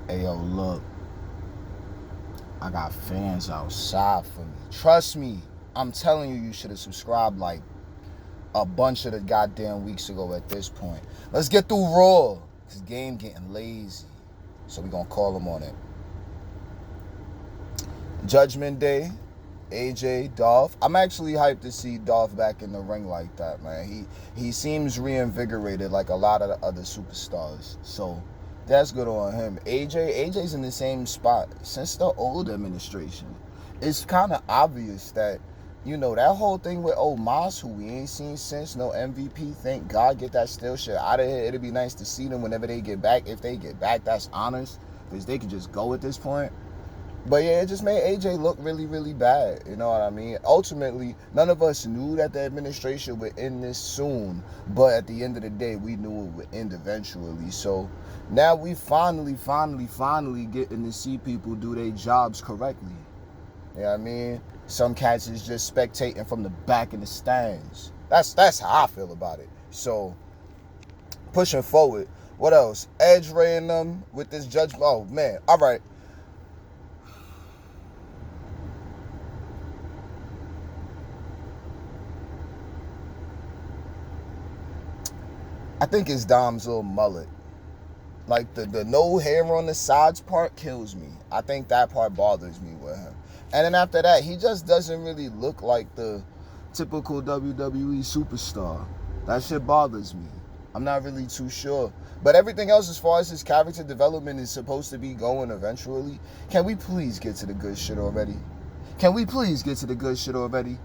Hey, yo, look, I got fans outside for me. Trust me, I'm telling you, you should have subscribed like a bunch of the goddamn weeks ago at this point. Let's get through Raw, because game getting lazy. So we gonna call him on it. Judgment Day, AJ, Dolph. I'm actually hyped to see Dolph back in the ring like that, man. He seems reinvigorated like a lot of the other superstars. So that's good on him. AJ's in the same spot since the old administration. It's kind of obvious that, that whole thing with Omos, who we ain't seen since, no MVP, thank God, get that still shit out of here. It'd be nice to see them whenever they get back. If they get back, that's honest, because they could just go at this point. But yeah, it just made AJ look really, really bad. You know what I mean? Ultimately, none of us knew that the administration would end this soon. But at the end of the day, we knew it would end eventually. So now we finally getting to see people do their jobs correctly. You know what I mean? Some cats is just spectating from the back in the stands. That's how I feel about it. So pushing forward. What else? Edge Ray and them with this judgment. Oh man. All right. I think it's Dom's little mullet. Like the no hair on the sides part kills me. I think that part bothers me with him. And then after that, he just doesn't really look like the typical WWE superstar. That shit bothers me. I'm not really too sure. But everything else, as far as his character development is supposed to be going eventually, can we please get to the good shit already? Can we please get to the good shit already?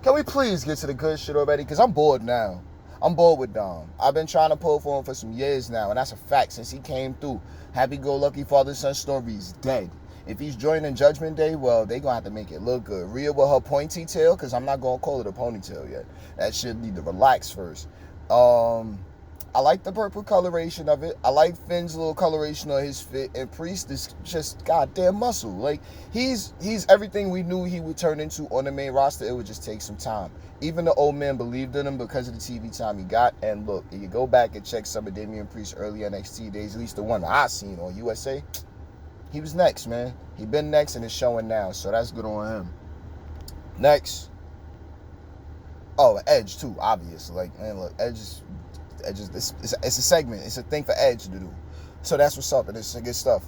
Can we please get to the good shit already? Because I'm bored now. I'm bored with Dom. I've been trying to pull for him for some years now, and that's a fact since he came through. Happy-go-lucky father-son story is dead. If he's joining Judgment Day, well, they going to have to make it look good. Rhea with her pointy tail, because I'm not going to call it a ponytail yet. That shit need to relax first. I like the purple coloration of it. I like Finn's little coloration on his fit. And Priest is just goddamn muscle. Like, he's everything we knew he would turn into on the main roster. It would just take some time. Even the old man believed in him because of the TV time he got. And look, if you go back and check some of Damian Priest's early NXT days, at least the one that I seen on USA, he was next, man. He been next and it's showing now. So that's good on him. Next. Oh, Edge too, obviously. Like, man, look, Edge is it's a segment. It's a thing for Edge to do. So that's what's up, and it's good stuff.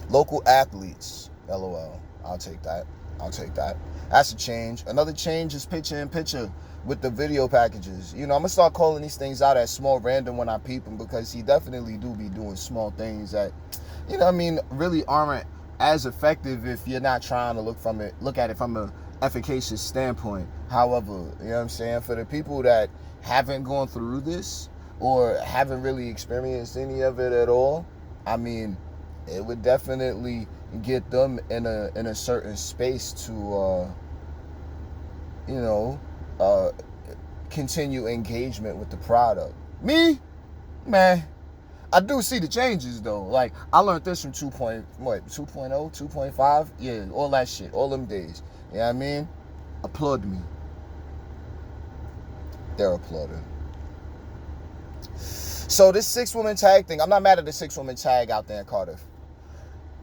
Local athletes. LOL. I'll take that. That's a change. Another change is picture-in-picture with the video packages. I'm going to start calling these things out as small random when I peep them, because he definitely do be doing small things that, really aren't as effective if you're not trying to look at it from a efficacious standpoint. However, you know what I'm saying, for the people that haven't gone through this or haven't really experienced any of it at all, it would definitely get them in a certain space to continue engagement with the product. Me, man, I do see the changes though. Like, I learned this from 2.0, 2.5, yeah, all that shit, all them days. You know what I mean? Applaud me. They're applauding. So this 6-woman tag thing, I'm not mad at the 6-woman tag out there in Cardiff.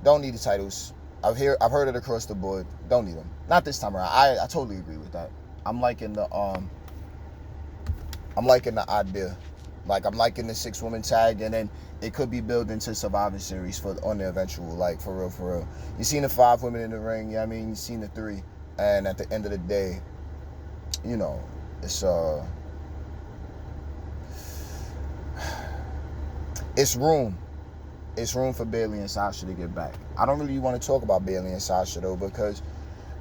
Don't need the titles. I've heard it across the board. Don't need them. Not this time around. I totally agree with that. I'm liking the idea. Like, I'm liking the 6-woman tag, and then it could be built into Survivor Series on the eventual, like, for real. You seen the 5 women in the ring, you know what I mean? You seen the 3, and at the end of the day, it's room. It's room for Bayley and Sasha to get back. I don't really want to talk about Bayley and Sasha though, because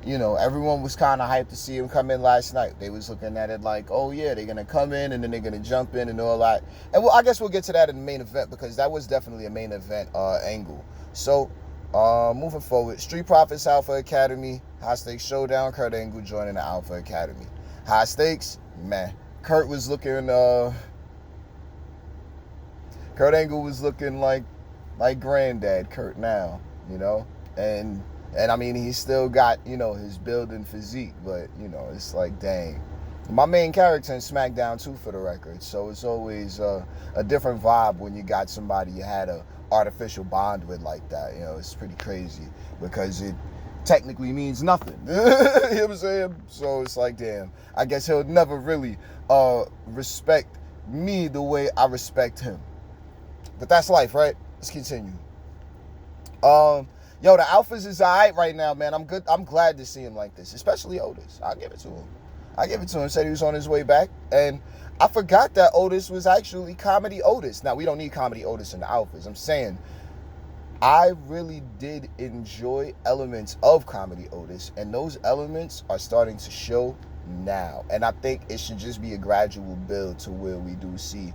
everyone was kind of hyped to see him come in last night. They was looking at it like, oh yeah, they're going to come in and then they're going to jump in and all that. And I guess we'll get to that in the main event, because that was definitely a main event angle. So, moving forward, Street Profits Alpha Academy, High Stakes Showdown, Kurt Angle joining the Alpha Academy. High Stakes, man. Kurt Angle was looking like granddad Kurt now, and I mean, he's still got, his building physique, but, it's like, dang, My main character in SmackDown too, for the record. So it's always a different vibe when you got somebody you had a artificial bond with like that. You know, it's pretty crazy because it technically means nothing. You know what I'm saying? So it's like, damn, I guess he'll never really respect me the way I respect him. But that's life, right? Let's continue. Yo, the Alphas is alright right now, man. I'm good. I'm glad to see him like this, especially Otis. I'll give it to him. Said he was on his way back, and I forgot that Otis was actually comedy Otis. Now we don't need comedy Otis in the Alphas. I'm saying I really did enjoy elements of comedy Otis, and those elements are starting to show now. And I think it should just be a gradual build to where we do see,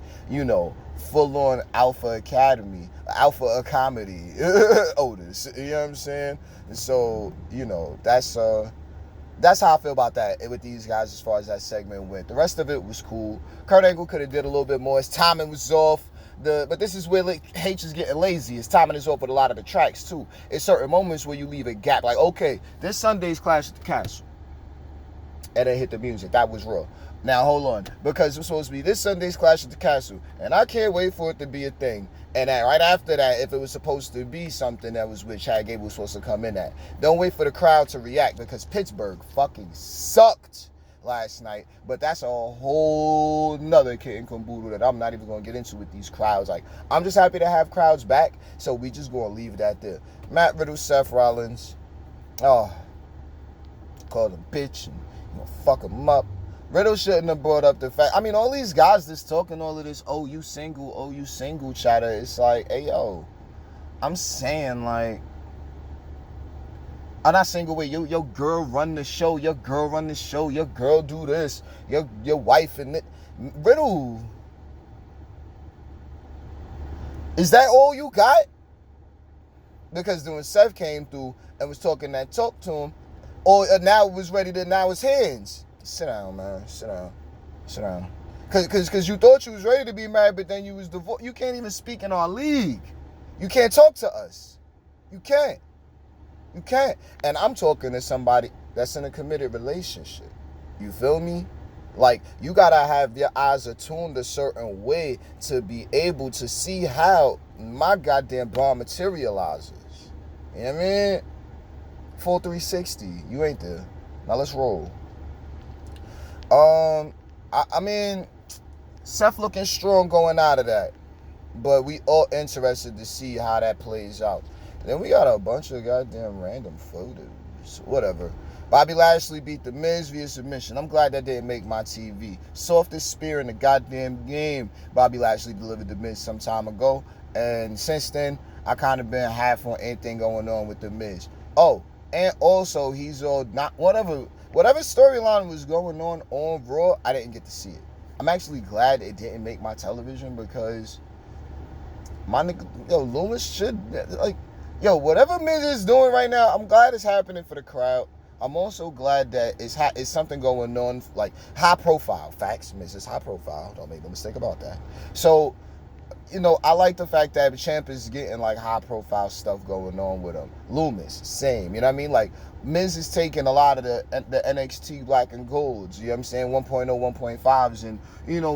full-on Alpha Academy, Alpha Comedy Otis. You know what I'm saying? And so, that's how I feel about that with these guys as far as that segment went. The rest of it was cool. Kurt Angle could have did a little bit more. His timing was off. But this is where H is getting lazy. His timing is off with a lot of the tracks too. It's certain moments where you leave a gap. Like, okay, this Sunday's Clash at the Castle. And then hit the music. That was raw. Now, hold on. Because it's supposed to be this Sunday's Clash at the Castle. And I can't wait for it to be a thing. And then right after that, if it was supposed to be something that was with Chad Gable was supposed to come in at. Don't wait for the crowd to react because Pittsburgh fucking sucked last night. But that's a whole nother kit and caboodle that I'm not even going to get into with these crowds. Like, I'm just happy to have crowds back. So we just going to leave that there. Matt Riddle, Seth Rollins. Oh, called him bitch and fuck him up. Riddle shouldn't have brought up the fact. I mean, all these guys that's talking all of this, oh, you single chatter. It's like, hey, yo, I'm saying, like, I'm not single with your girl run the show. Your girl run the show. Your girl do this. Your wife and it. Riddle, is that all you got? Because when Seth came through and was talking that talk to him, or now it was ready to, now it's hands. Sit down, man. Sit down. Because you thought you was ready to be married, but then you was divorced. You can't even speak in our league. You can't talk to us. You can't. And I'm talking to somebody that's in a committed relationship. You feel me? Like, you got to have your eyes attuned a certain way to be able to see how my goddamn bomb materializes. You know what I mean? Full 360. You ain't there. Now let's roll. I mean, Seth looking strong going out of that. But we all interested to see how that plays out. Then we got a bunch of goddamn random photos. Whatever. Bobby Lashley beat The Miz via submission. I'm glad that didn't make my TV. Softest spear in the goddamn game. Bobby Lashley delivered The Miz some time ago. And since then, I kind of been half on anything going on with The Miz. Oh, and also he's all not whatever storyline was going on Raw, I didn't get to see it. I'm actually glad it didn't make my television because my nigga, Loomis should, like, whatever Miz is doing right now, I'm glad it's happening for the crowd. I'm also glad that it's something going on, like, high profile. Facts, Miz is high profile. Don't make no mistake about that. So, I like the fact that Champ is getting, like, high-profile stuff going on with him. Loomis, same. You know what I mean? Like, Miz is taking a lot of the NXT black and golds, you know what I'm saying, 1.0, 1.5s, and,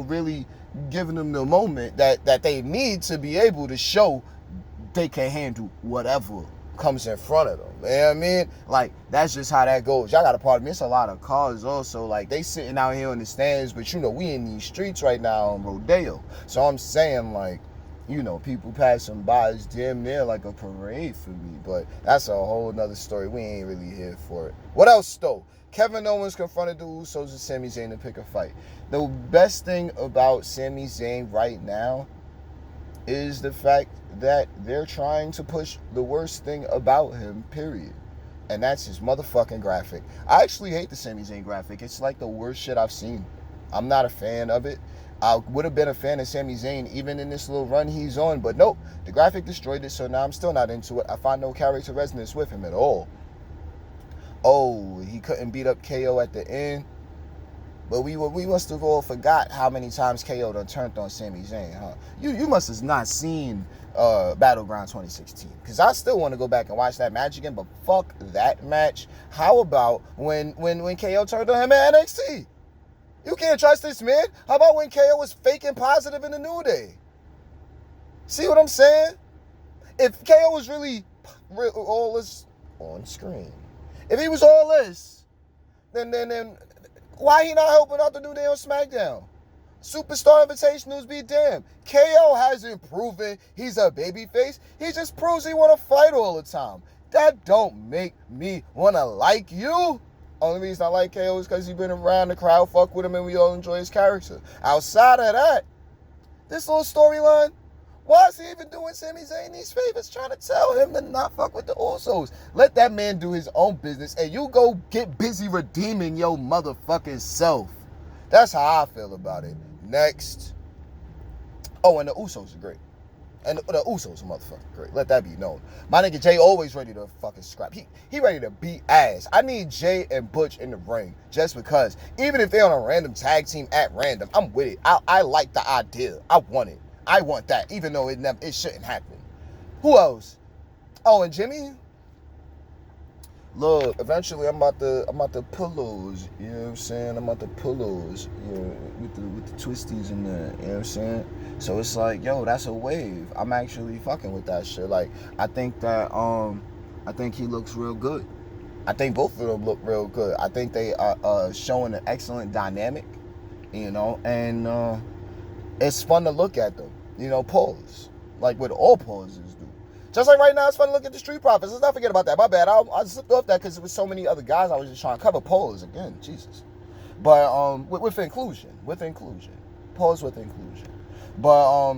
really giving them the moment that they need to be able to show they can handle whatever comes in front of them. You know what I mean? Like, that's just how that goes. Y'all got to pardon me. It's a lot of cars also. Like, they sitting out here in the stands, but, we in these streets right now on Rodeo. So I'm saying, like, people passing by is damn near like a parade for me. But that's a whole nother story. We ain't really here for it. What else, though? Kevin Owens confronted the Usos and Sami Zayn to pick a fight. The best thing about Sami Zayn right now is the fact that they're trying to push the worst thing about him, period. And that's his motherfucking graphic. I actually hate the Sami Zayn graphic. It's like the worst shit I've seen. I'm not a fan of it. I would have been a fan of Sami Zayn even in this little run he's on, but nope, the graphic destroyed it, so now I'm still not into it. I find no character resonance with him at all. Oh, he couldn't beat up KO at the end. But we must have all forgot how many times KO done turned on Sami Zayn, huh? You must have not seen Battleground 2016. Because I still want to go back and watch that match again, but fuck that match. How about when KO turned on him at NXT? You can't trust this man. How about when KO was faking positive in the New Day? See what I'm saying? If KO was really all this on screen, if he was all this, then why he not helping out the New Day on SmackDown? Superstar Invitationals be damned. KO hasn't proven he's a babyface. He just proves he want to fight all the time. That don't make me want to like you. Only reason I like KO is because he's been around, the crowd fuck with him, and we all enjoy his character. Outside of that, this little storyline, why is he even doing Sami Zayn these favors, trying to tell him to not fuck with the Usos? Let that man do his own business, and you go get busy redeeming your motherfucking self. That's how I feel about it. Next. Oh, and the Usos are great. And the Usos are motherfucking great. Let that be known. My nigga Jay always ready to fucking scrap. He ready to beat ass. I need Jay and Butch in the ring just because. Even if they're on a random tag team at random, I'm with it. I like the idea. I want it. I want that, even though it shouldn't happen. Who else? Oh, and Jimmy. Look, eventually I'm about to pull those, you know what I'm saying? I'm about to pull those, you know, with the twisties in there, you know what I'm saying? So it's like, yo, that's a wave. I'm actually fucking with that shit. Like, I think he looks real good. I think both of them look real good. I think they are showing an excellent dynamic, you know, and it's fun to look at them, you know, pause. Like what all pauses do. Just like right now, it's fun to look at the Street Profits. Let's not forget about that. My bad. I slipped off that because there was so many other guys. I was just trying to cover pause again. Jesus. But with inclusion. Pause with inclusion. But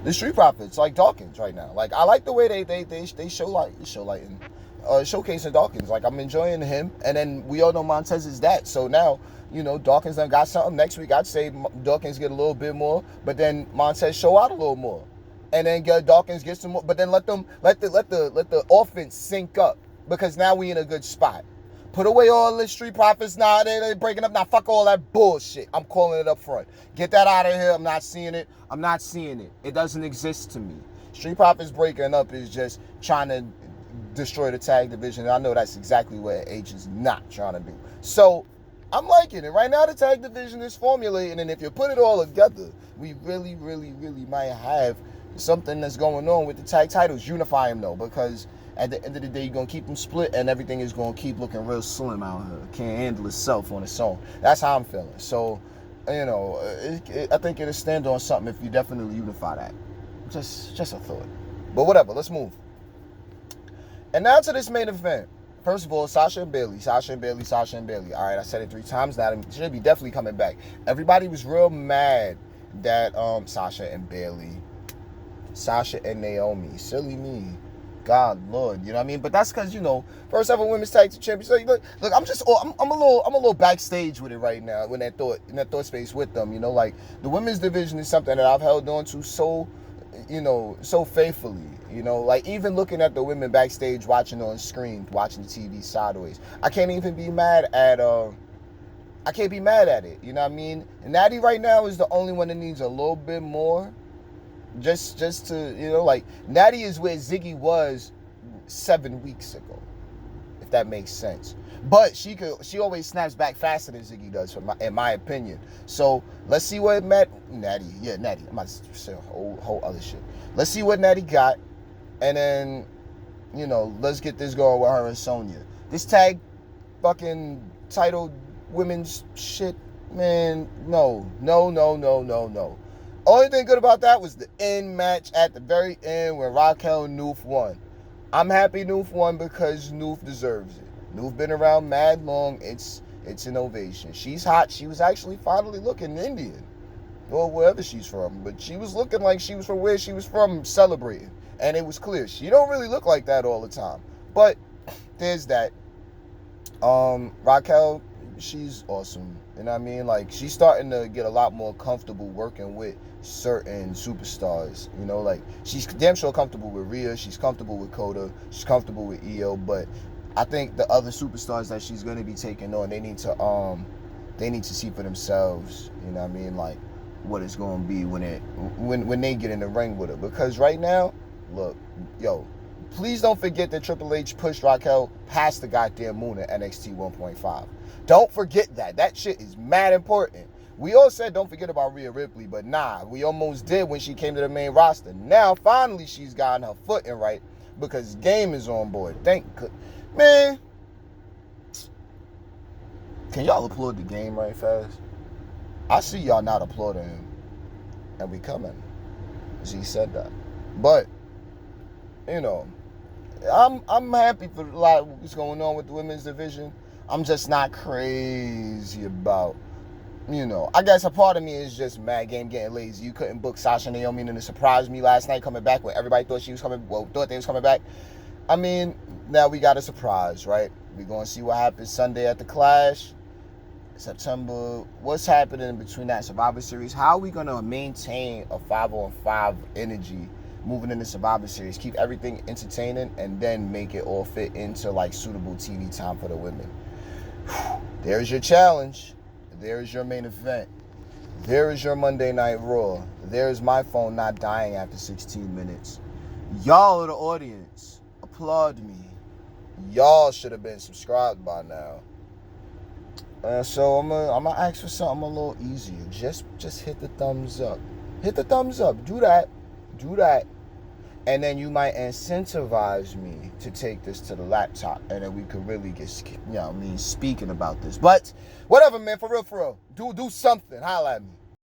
the Street Profits, like Dawkins right now. Like I like the way they showcasing Dawkins. Like I'm enjoying him, and then we all know Montez is that. So now, you know, Dawkins done got something. Next week I'd say Dawkins get a little bit more, but then Montez show out a little more, and then Dawkins get some more. But then let the offense sync up, because now we in a good spot. Put away all the Street Profits. Nah, they're breaking up. Nah, fuck all that bullshit. I'm calling it up front. Get that out of here. I'm not seeing it. It doesn't exist to me. Street Profits breaking up is just trying to destroy the tag division. I know that's exactly what H is not trying to do. So I'm liking it. Right now the tag division is formulating, and if you put it all together, we really, really, really might have something that's going on with the tag titles. Unify them though, because at the end of the day, you're going to keep them split, and everything is going to keep looking real slim out here. Can't handle itself on its own. That's how I'm feeling. So, you know, I think it'll stand on something if you definitely unify that. Just a thought. But whatever, let's move. And now to this main event. First of all, Sasha and Bayley. All right, I said it 3 times now. It should be definitely coming back. Everybody was real mad that Sasha and Naomi. Silly me. God, Lord, you know what I mean? But that's because, you know, first ever women's tag team champions. So look, I'm a little backstage with it right now in that thought space with them. You know, like the women's division is something that I've held on to so faithfully. You know, like even looking at the women backstage, watching on screen, watching the TV sideways, I can't be mad at it. You know what I mean? And Natty right now is the only one that needs a little bit more. Just to, you know, like Natty is where Ziggy was 7 weeks ago, if that makes sense. But she always snaps back faster than Ziggy does, in my opinion. So let's see what Natty. I'm about to say a whole other shit. Let's see what Natty got, and then, you know, let's get this going with her and Sonya. This tag fucking title women's shit, man. No. Only thing good about that was the end match at the very end when Raquel and Nooph won. I'm happy Nooph won because Nooph deserves it. Nooph been around mad long. It's an ovation. She's hot. She was actually finally looking Indian, or wherever she's from, but she was looking like she was from where she was from, celebrating, and it was clear she don't really look like that all the time. But there's that. Raquel, she's awesome. You know what I mean? Like, she's starting to get a lot more comfortable working with certain superstars. You know, like, she's damn sure comfortable with Rhea. She's comfortable with Coda. She's comfortable with Io. But I think the other superstars that she's going to be taking on, they need to see for themselves. You know what I mean? Like, what it's going to be when they get in the ring with her. Because right now, look, yo, Please don't forget that Triple H pushed Raquel past the goddamn moon at NXT 1.5. Don't forget that. That shit is mad important. We all said don't forget about Rhea Ripley, but nah, we almost did when she came to the main roster. Now, finally, she's gotten her footing right because Game is on board. Man, can y'all applaud the Game right fast? I see y'all not applauding him, and we coming. He said that, but you know, I'm happy for a lot of what's going on with the women's division. I'm just not crazy about, I guess a part of me is just mad Game getting lazy. You couldn't book Sasha and Naomi, and it surprised me last night coming back when everybody thought thought they was coming back. I mean, now we got a surprise, right? We're going to see what happens Sunday at the Clash. September, what's happening in between that Survivor Series? How are we going to maintain a 5-on-5 energy moving into Survivor Series? Keep everything entertaining and then make it all fit into like suitable TV time for the women. There's your challenge. There's your main event. There is your Monday Night Raw. There's my phone not dying after 16 minutes. Y'all are the audience. Applaud me. Y'all should have been subscribed by now. So I'm gonna ask for something a little easier. Just hit the thumbs up. Hit the thumbs up. Do that. And then you might incentivize me to take this to the laptop, and then we could really get, speaking about this. But whatever, man. For real. Do something. Holla at me.